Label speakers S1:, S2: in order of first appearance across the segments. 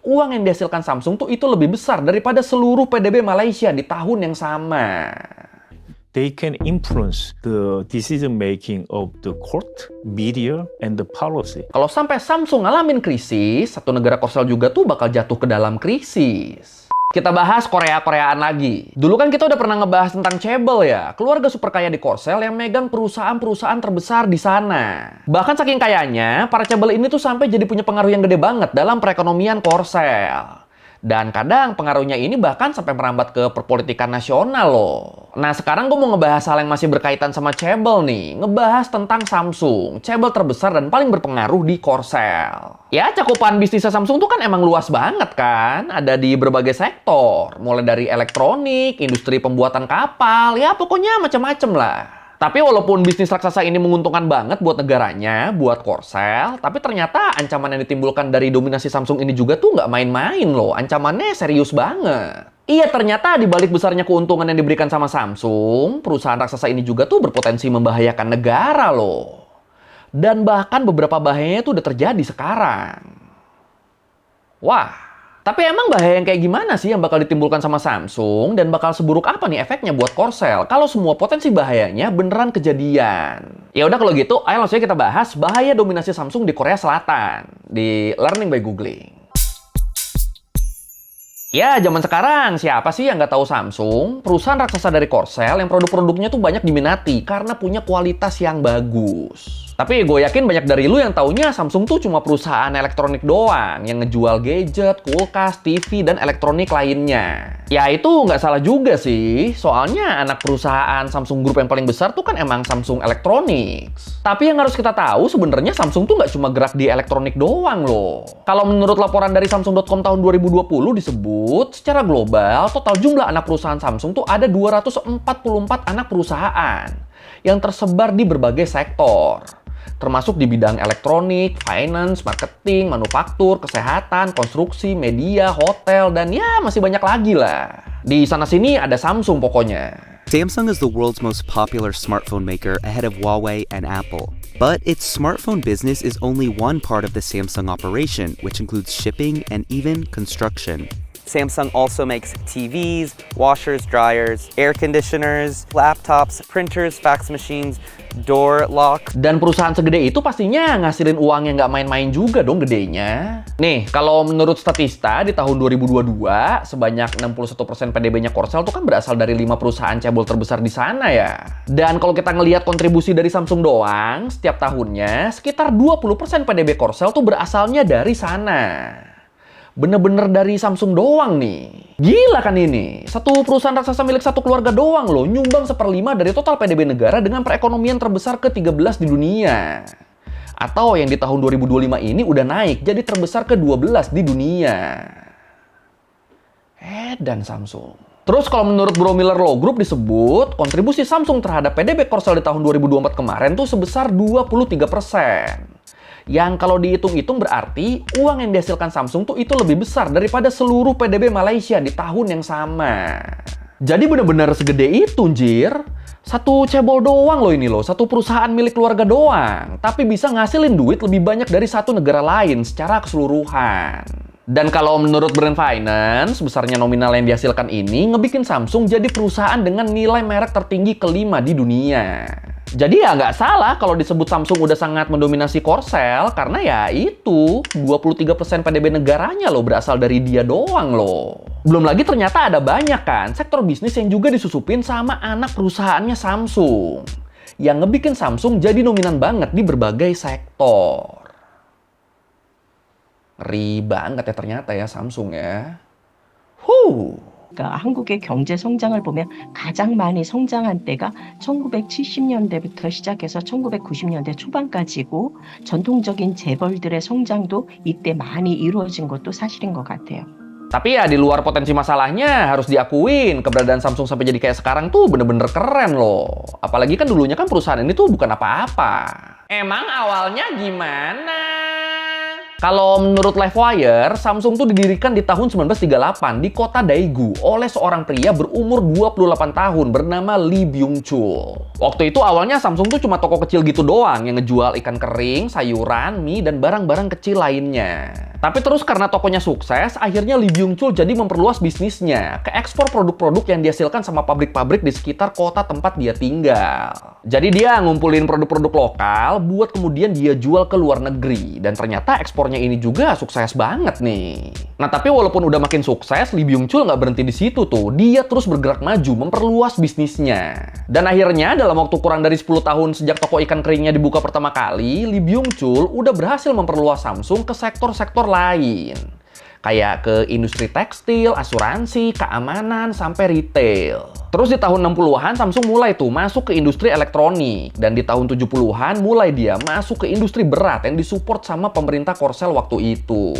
S1: uang yang dihasilkan Samsung tuh itu lebih besar daripada seluruh PDB Malaysia di tahun yang sama.
S2: They can influence the decision making of the court, media, and the policy.
S1: Kalau sampai Samsung ngalamin krisis, satu negara Korsel juga tuh bakal jatuh ke dalam krisis. Kita bahas Korea-Koreaan lagi. Dulu kan kita udah pernah ngebahas tentang Chaebol ya, keluarga super kaya di Korsel yang megang perusahaan-perusahaan terbesar di sana. Bahkan saking kayanya, para Chaebol ini tuh sampai jadi punya pengaruh yang gede banget dalam perekonomian Korsel. Dan kadang pengaruhnya ini bahkan sampai merambat ke perpolitikan nasional loh. Nah sekarang gue mau ngebahas hal yang masih berkaitan sama Chaebol nih. Ngebahas tentang Samsung, Chaebol terbesar dan paling berpengaruh di Korsel. Ya cakupan bisnisnya Samsung tuh kan emang luas banget kan. Ada di berbagai sektor. Mulai dari elektronik, industri pembuatan kapal, ya pokoknya macam-macam lah. Tapi walaupun bisnis raksasa ini menguntungkan banget buat negaranya, buat Korsel, tapi ternyata ancaman yang ditimbulkan dari dominasi Samsung ini juga tuh nggak main-main loh. Ancamannya serius banget. Iya, ternyata di balik besarnya keuntungan yang diberikan sama Samsung, perusahaan raksasa ini juga tuh berpotensi membahayakan negara loh. Dan bahkan beberapa bahayanya tuh udah terjadi sekarang. Wah. Tapi emang bahaya yang kayak gimana sih yang bakal ditimbulkan sama Samsung dan bakal seburuk apa nih efeknya buat Korsel kalau semua potensi bahayanya beneran kejadian? Ya udah kalau gitu, ayo langsung kita bahas bahaya dominasi Samsung di Korea Selatan di Learning by Googling. Ya, zaman sekarang siapa sih yang nggak tahu Samsung? Perusahaan raksasa dari Korsel yang produk-produknya tuh banyak diminati karena punya kualitas yang bagus. Tapi gue yakin banyak dari lu yang taunya Samsung tuh cuma perusahaan elektronik doang yang ngejual gadget, kulkas, TV, dan elektronik lainnya. Ya itu nggak salah juga sih, soalnya anak perusahaan Samsung Group yang paling besar tuh kan emang Samsung Electronics. Tapi yang harus kita tahu sebenarnya Samsung tuh nggak cuma gerak di elektronik doang loh. Kalau menurut laporan dari Samsung.com tahun 2020 disebut, secara global total jumlah anak perusahaan Samsung tuh ada 244 anak perusahaan yang tersebar di berbagai sektor. Termasuk di bidang elektronik, finance, marketing, manufaktur, kesehatan, konstruksi, media, hotel, dan ya masih banyak lagi lah. Di sana-sini ada Samsung pokoknya.
S3: Samsung is the world's most popular smartphone maker ahead of Huawei and Apple. But its smartphone business is only one part of the Samsung operation, which includes shipping and even construction. Samsung also makes TVs, washers, dryers, air conditioners, laptops, printers, fax machines, door lock.
S1: Dan perusahaan segede itu pastinya ngasilin uang yang nggak main-main juga dong gedenya. Nih, kalau menurut Statista di tahun 2022, sebanyak 61% PDB-nya Korsel tuh kan berasal dari 5 perusahaan Chaebol terbesar di sana ya. Dan kalau kita ngelihat kontribusi dari Samsung doang, setiap tahunnya sekitar 20% PDB Korsel tuh berasalnya dari sana. Bener-bener dari Samsung doang nih. Gila kan ini? Satu perusahaan raksasa milik satu keluarga doang loh, nyumbang 1/5 dari total PDB negara dengan perekonomian terbesar ke-13 di dunia. Atau yang di tahun 2025 ini udah naik jadi terbesar ke-12 di dunia. Dan Samsung. Terus kalau menurut Bro Miller Law Group disebut, kontribusi Samsung terhadap PDB Korsel di tahun 2024 kemarin tuh sebesar 23%. Yang kalau dihitung-hitung berarti uang yang dihasilkan Samsung tuh itu lebih besar daripada seluruh PDB Malaysia di tahun yang sama. Jadi bener-bener segede itu, Jir. Satu Chaebol doang loh ini loh, satu perusahaan milik keluarga doang. Tapi bisa ngasilin duit lebih banyak dari satu negara lain secara keseluruhan. Dan kalau menurut Brand Finance, besarnya nominal yang dihasilkan ini ngebikin Samsung jadi perusahaan dengan nilai merek tertinggi kelima di dunia. Jadi ya nggak salah kalau disebut Samsung udah sangat mendominasi Korsel, karena ya itu, 23% PDB negaranya loh berasal dari dia doang loh. Belum lagi ternyata ada banyak kan sektor bisnis yang juga disusupin sama anak perusahaannya Samsung. Yang ngebikin Samsung jadi dominan banget di berbagai sektor. Ngeri banget ya ternyata ya Samsung ya.
S4: 그러니까 한국의 경제 성장을 보면 가장 많이 성장한 때가 1970년대부터 시작해서 1990년대 초반까지고 전통적인 재벌들의 성장도 이때 많이 이루어진 것도 사실인 것 같아요.
S1: Tapi ya di luar potensi masalahnya harus diakuin keberadaan Samsung sampai jadi kayak sekarang tuh bener-bener keren loh. Apalagi kan dulunya kan perusahaan ini tuh bukan apa-apa. Emang awalnya gimana? Kalau menurut Livewire, Samsung tuh didirikan di tahun 1938 di kota Daegu oleh seorang pria berumur 28 tahun bernama Lee Byung-chul. Waktu itu awalnya Samsung tuh cuma toko kecil gitu doang yang ngejual ikan kering, sayuran, mie, dan barang-barang kecil lainnya. Tapi terus karena tokonya sukses, akhirnya Lee Byung-chul jadi memperluas bisnisnya ke ekspor produk-produk yang dihasilkan sama pabrik-pabrik di sekitar kota tempat dia tinggal. Jadi dia ngumpulin produk-produk lokal buat kemudian dia jual ke luar negeri. Dan ternyata ekspornya ini juga sukses banget nih. Nah tapi walaupun udah makin sukses, Lee Byung-chul nggak berhenti di situ tuh. Dia terus bergerak maju, memperluas bisnisnya. Dan akhirnya dalam waktu kurang dari 10 tahun sejak toko ikan keringnya dibuka pertama kali, Lee Byung-chul udah berhasil memperluas Samsung ke sektor-sektor lain. Kayak ke industri tekstil, asuransi, keamanan, sampai retail. Terus di tahun 60-an Samsung mulai tuh masuk ke industri elektronik. Dan di tahun 70-an mulai dia masuk ke industri berat yang disupport sama pemerintah Korsel waktu itu.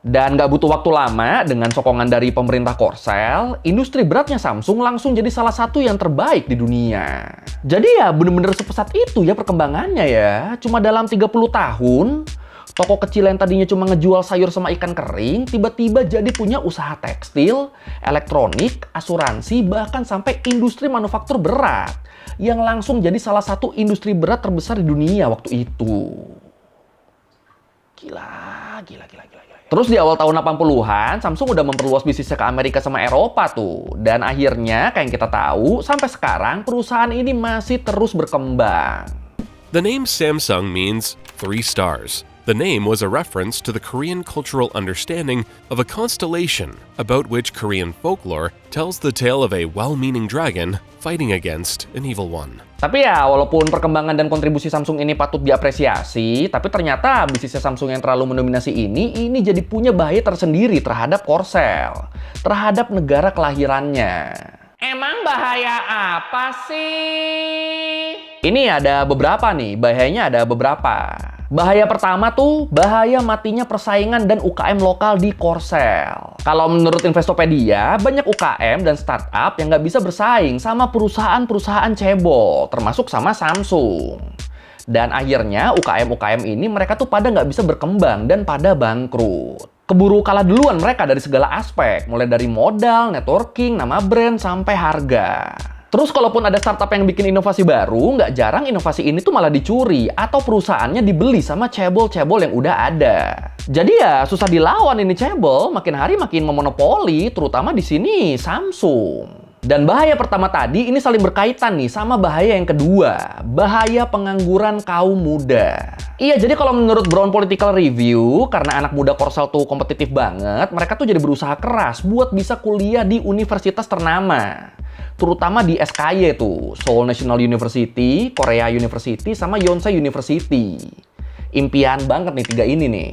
S1: Dan nggak butuh waktu lama, dengan sokongan dari pemerintah Korsel, industri beratnya Samsung langsung jadi salah satu yang terbaik di dunia. Jadi ya bener-bener sepesat itu ya perkembangannya ya. Cuma dalam 30 tahun, toko kecil yang tadinya cuma ngejual sayur sama ikan kering, tiba-tiba jadi punya usaha tekstil, elektronik, asuransi, bahkan sampai industri manufaktur berat. Yang langsung jadi salah satu industri berat terbesar di dunia waktu itu. Gila. Terus di awal tahun 80-an, Samsung udah memperluas bisnisnya ke Amerika sama Eropa tuh. Dan akhirnya, kayak yang kita tahu, sampai sekarang perusahaan ini masih terus berkembang.
S5: The name Samsung means 3 stars. The name was a reference to the Korean cultural understanding of a constellation about which Korean folklore tells the tale of a well-meaning dragon fighting against an evil one.
S1: Tapi ya, walaupun perkembangan dan kontribusi Samsung ini patut diapresiasi, tapi ternyata bisnisnya Samsung yang terlalu mendominasi ini jadi punya bahaya tersendiri terhadap Korsel, terhadap negara kelahirannya. Emang bahaya apa sih? Ini ada beberapa nih, bahayanya ada beberapa. Bahaya pertama tuh, bahaya matinya persaingan dan UKM lokal di Korsel. Kalau menurut Investopedia, banyak UKM dan startup yang nggak bisa bersaing sama perusahaan-perusahaan cebol, termasuk sama Samsung. Dan akhirnya UKM-UKM ini mereka tuh pada nggak bisa berkembang dan pada bangkrut. Keburu kalah duluan mereka dari segala aspek, mulai dari modal, networking, nama brand, sampai harga. Terus kalaupun ada startup yang bikin inovasi baru, nggak jarang inovasi ini tuh malah dicuri atau perusahaannya dibeli sama cebol-cebol yang udah ada. Jadi ya susah dilawan ini cebol, makin hari makin memonopoli, terutama di sini Samsung. Dan bahaya pertama tadi ini saling berkaitan nih sama bahaya yang kedua, bahaya pengangguran kaum muda. Iya, jadi kalau menurut Brown Political Review, karena anak muda Korsel tuh kompetitif banget, mereka tuh jadi berusaha keras buat bisa kuliah di universitas ternama. Terutama di SKY tuh, Seoul National University, Korea University, sama Yonsei University. Impian banget nih 3 ini nih.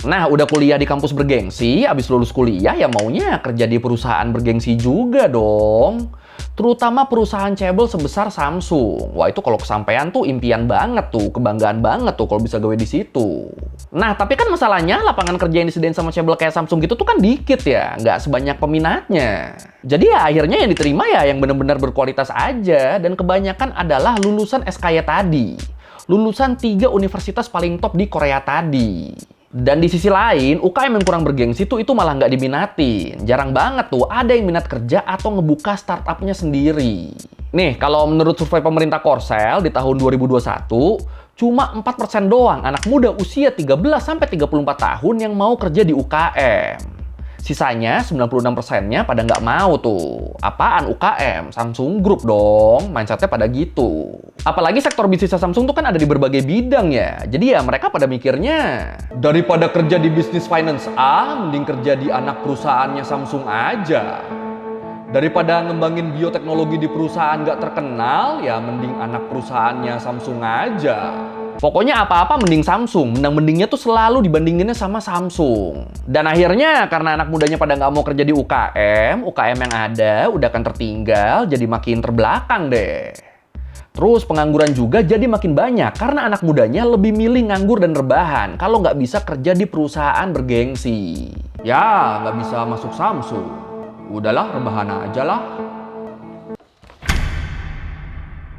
S1: Nah, udah kuliah di kampus bergengsi, abis lulus kuliah ya maunya kerja di perusahaan bergengsi juga dong. Terutama perusahaan cebol sebesar Samsung. Wah, itu kalau kesampaian tuh impian banget tuh, kebanggaan banget tuh kalau bisa gawe di situ. Nah, tapi kan masalahnya lapangan kerja yang disediain sama cebol kayak Samsung gitu tuh kan dikit ya, nggak sebanyak peminatnya. Jadi ya akhirnya yang diterima ya yang benar-benar berkualitas aja, dan kebanyakan adalah lulusan SKY tadi. Lulusan 3 universitas paling top di Korea tadi. Dan di sisi lain, UKM yang kurang bergengsi tuh itu malah nggak diminatin. Jarang banget tuh ada yang minat kerja atau ngebuka startupnya sendiri. Nih, kalau menurut survei pemerintah Korsel di tahun 2021, cuma 4% doang anak muda usia 13-34 tahun yang mau kerja di UKM. Sisanya 96%-nya pada nggak mau tuh. Apaan UKM? Samsung Group dong. Mindsetnya pada gitu. Apalagi sektor bisnisnya Samsung tuh kan ada di berbagai bidang ya. Jadi ya mereka pada mikirnya, daripada kerja di bisnis finance A, mending kerja di anak perusahaannya Samsung aja. Daripada ngembangin bioteknologi di perusahaan nggak terkenal, ya mending anak perusahaannya Samsung aja. Pokoknya apa-apa mending Samsung, menang-mendingnya tuh selalu dibandinginnya sama Samsung. Dan akhirnya karena anak mudanya pada nggak mau kerja di UKM yang ada udah akan tertinggal, jadi makin terbelakang deh. Terus pengangguran juga jadi makin banyak karena anak mudanya lebih milih nganggur dan rebahan kalau nggak bisa kerja di perusahaan bergengsi. Ya, nggak bisa masuk Samsung. Udahlah, rebahan aja lah.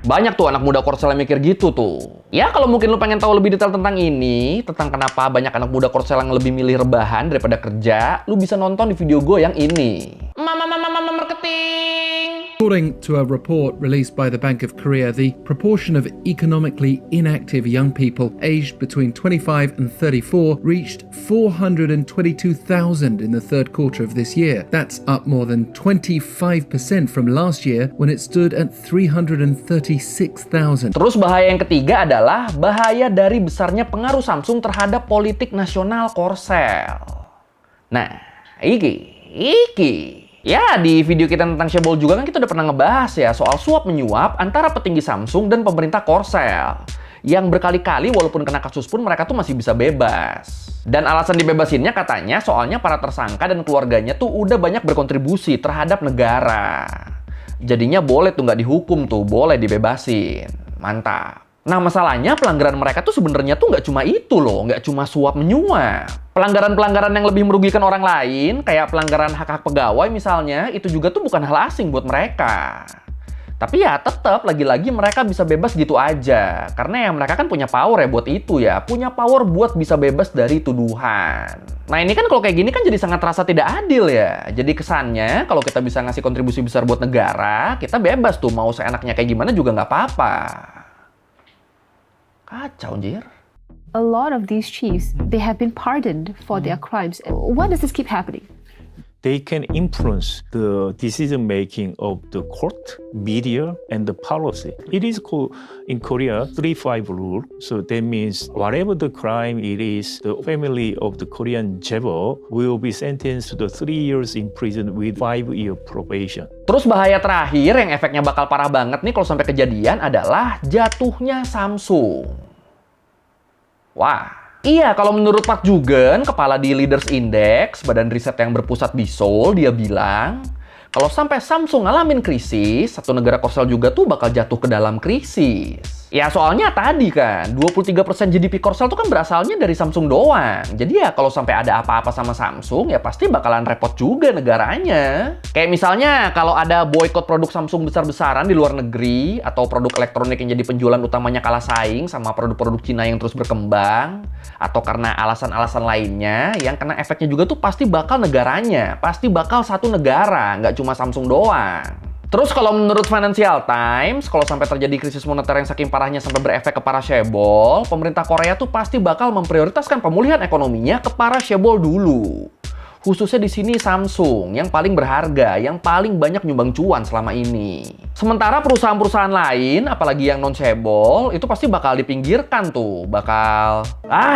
S1: Banyak tuh anak muda Korsel yang mikir gitu tuh. Ya kalau mungkin lu pengen tahu lebih detail tentang ini, tentang kenapa banyak anak muda Korsel yang lebih milih rebahan daripada kerja, lu bisa nonton di video gue yang ini. Mama marketing.
S6: According to a report released by the Bank of Korea, the proportion of economically inactive young people aged between 25 and 34 reached 422,000 in the third quarter of this year. That's up more than 25% from last year when it stood at 336,000.
S1: Terus bahaya yang ketiga adalah bahaya dari besarnya pengaruh Samsung terhadap politik nasional Korsel. Nah, iki. Ya, di video kita tentang Chaebol juga kan kita udah pernah ngebahas ya soal suap menyuap antara petinggi Samsung dan pemerintah Korsel. Yang berkali-kali walaupun kena kasus pun mereka tuh masih bisa bebas. Dan alasan dibebasinnya katanya soalnya para tersangka dan keluarganya tuh udah banyak berkontribusi terhadap negara. Jadinya boleh tuh nggak dihukum tuh, boleh dibebasin. Mantap. Nah masalahnya pelanggaran mereka tuh sebenarnya tuh nggak cuma itu loh, nggak cuma suap menyuap. Pelanggaran-pelanggaran yang lebih merugikan orang lain, kayak pelanggaran hak-hak pegawai misalnya, itu juga tuh bukan hal asing buat mereka. Tapi ya tetap lagi-lagi mereka bisa bebas gitu aja. Karena ya mereka kan punya power ya buat itu ya. Punya power buat bisa bebas dari tuduhan. Nah ini kan kalau kayak gini kan jadi sangat terasa tidak adil ya. Jadi kesannya kalau kita bisa ngasih kontribusi besar buat negara, kita bebas tuh mau seenaknya kayak gimana juga nggak apa-apa. Kacau, anjir.
S7: A lot of these chiefs, they have been pardoned for their crimes. Why does this keep happening?
S2: They can influence the decision making of the court, media, and the policy. It is called in Korea 3-5 rule. So that means whatever the crime it is, the family of the Korean Chaebol will be sentenced to the 3 years in prison with 5-year probation.
S1: Terus bahaya terakhir yang efeknya bakal parah banget nih kalau sampai kejadian adalah jatuhnya Samsung. Wah. Iya, kalau menurut Park Jugen, kepala di Leaders Index, badan riset yang berpusat di Seoul, dia bilang, kalau sampai Samsung ngalamin krisis, satu negara Korsel juga tuh bakal jatuh ke dalam krisis. Ya soalnya tadi kan, 23% GDP Korsel tuh kan berasalnya dari Samsung doang. Jadi ya kalau sampai ada apa-apa sama Samsung, ya pasti bakalan repot juga negaranya. Kayak misalnya kalau ada boykot produk Samsung besar-besaran di luar negeri, atau produk elektronik yang jadi penjualan utamanya kalah saing sama produk-produk Cina yang terus berkembang, atau karena alasan-alasan lainnya, yang kena efeknya juga tuh pasti bakal negaranya. Pasti bakal satu negara, nggak cuma Samsung doang. Terus kalau menurut Financial Times, kalau sampai terjadi krisis moneter yang saking parahnya sampai berefek ke para Chaebol, pemerintah Korea tuh pasti bakal memprioritaskan pemulihan ekonominya ke para Chaebol dulu. Khususnya di sini Samsung, yang paling berharga, yang paling banyak nyumbang cuan selama ini. Sementara perusahaan-perusahaan lain, apalagi yang non-Chaebol, itu pasti bakal dipinggirkan tuh. Bakal,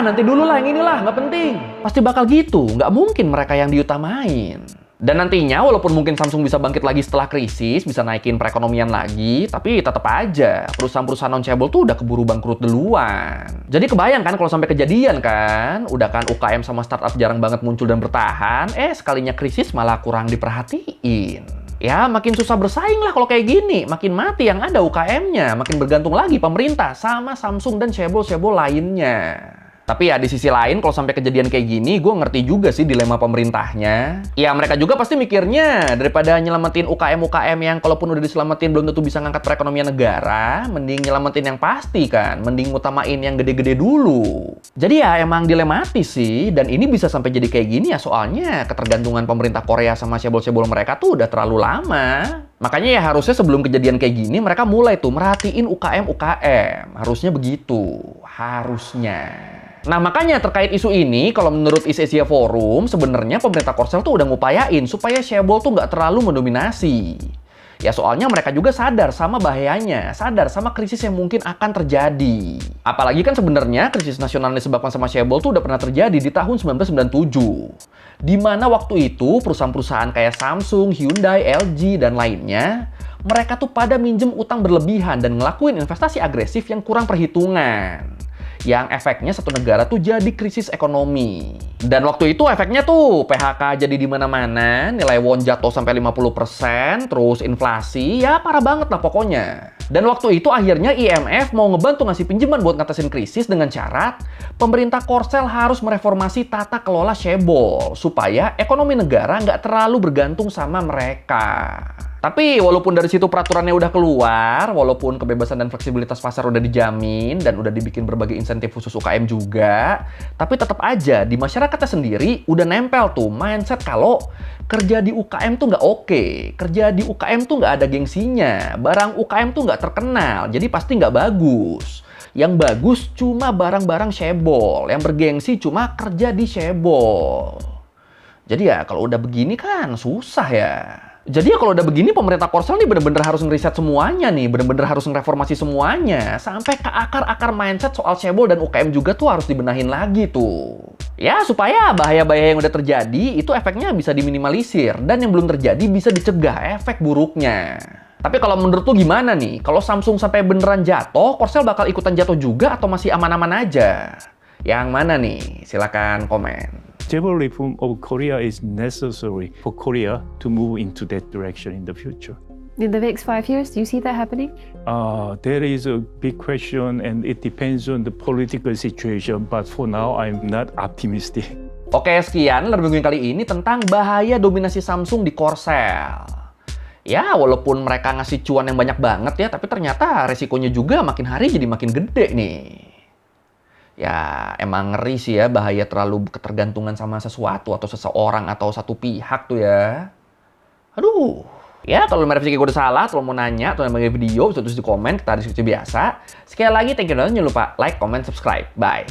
S1: nanti dulu lah yang inilah, nggak penting. Pasti bakal gitu, nggak mungkin mereka yang diutamain. Dan nantinya walaupun mungkin Samsung bisa bangkit lagi setelah krisis, bisa naikin perekonomian lagi, tapi tetap aja perusahaan-perusahaan non-Chaebol tuh udah keburu bangkrut duluan. Jadi kebayang kan kalau sampai kejadian kan, udah kan UKM sama startup jarang banget muncul dan bertahan, sekalinya krisis malah kurang diperhatiin. Ya makin susah bersaing lah kalau kayak gini, makin mati yang ada UKM-nya, makin bergantung lagi pemerintah sama Samsung dan Chaebol-Chaebol lainnya. Tapi ya di sisi lain kalau sampai kejadian kayak gini, gue ngerti juga sih dilema pemerintahnya. Ya mereka juga pasti mikirnya, daripada nyelamatin UKM-UKM yang kalaupun udah diselamatin belum tentu bisa ngangkat perekonomian negara, mending nyelamatin yang pasti kan, mending utamain yang gede-gede dulu. Jadi ya emang dilematis sih, dan ini bisa sampai jadi kayak gini ya soalnya ketergantungan pemerintah Korea sama Chaebol-Chaebol mereka tuh udah terlalu lama. Makanya ya harusnya sebelum kejadian kayak gini mereka mulai tuh merhatiin UKM-UKM. Harusnya begitu. Harusnya. Nah makanya terkait isu ini, kalau menurut East Asia Forum, sebenarnya pemerintah Korsel tuh udah ngupayain supaya Chaebol tuh nggak terlalu mendominasi. Ya soalnya mereka juga sadar sama bahayanya, sadar sama krisis yang mungkin akan terjadi. Apalagi kan sebenarnya krisis nasional yang disebabkan sama Chaebol tuh udah pernah terjadi di tahun 1997. Di mana waktu itu perusahaan-perusahaan kayak Samsung, Hyundai, LG, dan lainnya, mereka tuh pada minjem utang berlebihan dan ngelakuin investasi agresif yang kurang perhitungan. Yang efeknya satu negara tuh jadi krisis ekonomi. Dan waktu itu efeknya tuh PHK jadi di mana-mana, nilai won jatuh sampai 50%, terus inflasi, ya parah banget lah pokoknya. Dan waktu itu akhirnya IMF mau ngebantu ngasih pinjaman buat ngatasin krisis dengan syarat pemerintah Korsel harus mereformasi tata kelola Chaebol supaya ekonomi negara nggak terlalu bergantung sama mereka. Tapi walaupun dari situ peraturannya udah keluar, walaupun kebebasan dan fleksibilitas pasar udah dijamin dan udah dibikin berbagai insentif khusus UKM juga, tapi tetap aja di masyarakatnya sendiri udah nempel tuh mindset kalau kerja di UKM tuh nggak oke, kerja di UKM tuh nggak ada gengsinya, barang UKM tuh nggak terkenal, jadi pasti nggak bagus. Yang bagus cuma barang-barang cebol, yang bergengsi cuma kerja di cebol. Jadi ya kalau udah begini kan susah ya. Jadi ya kalau udah begini pemerintah Korsel nih bener-bener harus ngeriset semuanya nih, bener-bener harus ngereformasi semuanya. Sampai ke akar-akar mindset soal cebol dan UKM juga tuh harus dibenahin lagi tuh. Ya supaya bahaya-bahaya yang udah terjadi itu efeknya bisa diminimalisir dan yang belum terjadi bisa dicegah efek buruknya. Tapi kalau menurut lu gimana nih? Kalau Samsung sampai beneran jatuh, Korsel bakal ikutan jatuh juga atau masih aman-aman aja? Yang mana nih? Silakan komen.
S2: Civil reform of Korea is necessary for Korea to move into that direction in the future.
S7: In the next 5 years, do you see that happening?
S2: That is a big question and it depends on the political situation, but for now I'm not optimistic.
S1: Oke, sekian Learning kali ini tentang bahaya dominasi Samsung di Korsel. Ya, walaupun mereka ngasih cuan yang banyak banget ya, tapi ternyata resikonya juga makin hari jadi makin gede nih. Ya, emang ngeri sih ya, bahaya terlalu ketergantungan sama sesuatu atau seseorang atau satu pihak tuh ya. Aduh. Ya, kalau merevisi gue udah salah, kalau mau nanya atau mau video, bisa tulis di komen, kita diskusi biasa. Sekali lagi, thank you dan jangan lupa like, comment, subscribe. Bye.